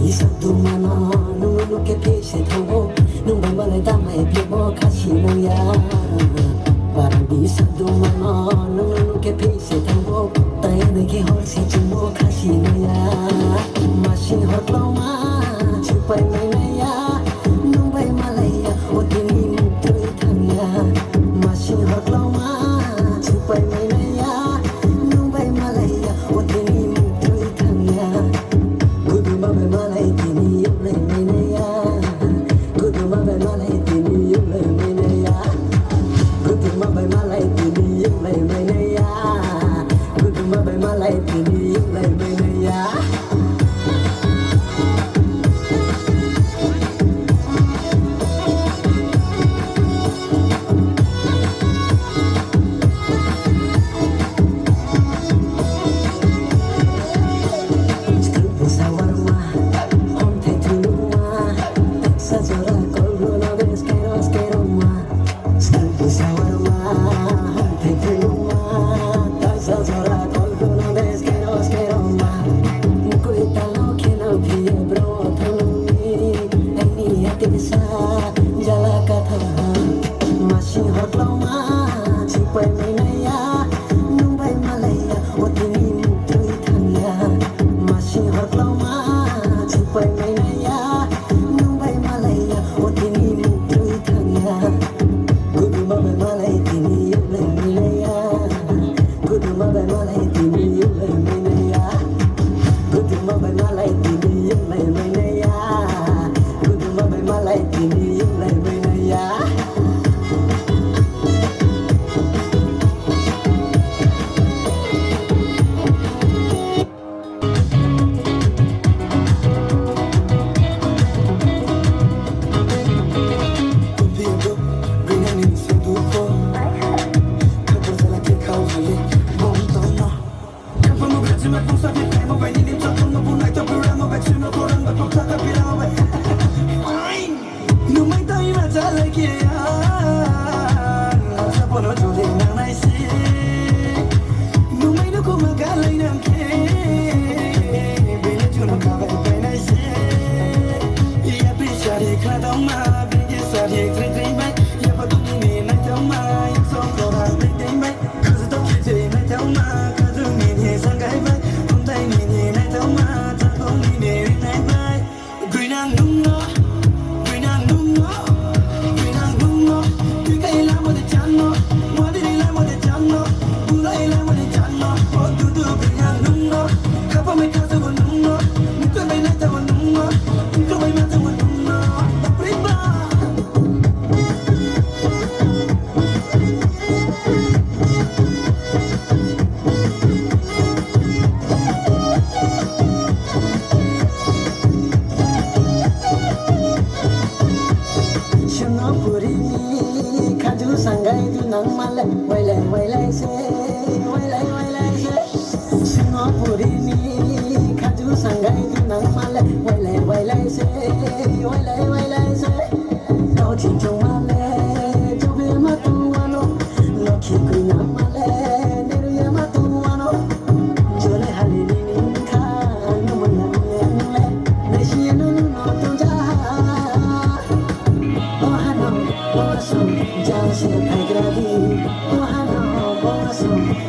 mano nung ke pese tho nung bang balai damai pebo kashi nung ya barang bisa do mano nung ke pese tho tai ne ke hor se chumo kashi nung ya mashi hot lo ma chupai mai na ya nung bai malaya otini mutoi thang ya mashi hot lo ma chupai mai na ya nung bai malaya otini mutoi thang ya gudu ma bai malai tini lai mai na ya gudu ma bai malai tini lai mai na ya gudu ma bai malai tini lai mai na ya gudu ma bai malai tini lai mai na ya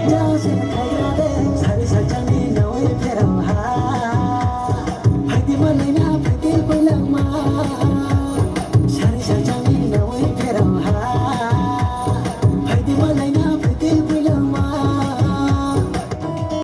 Jauh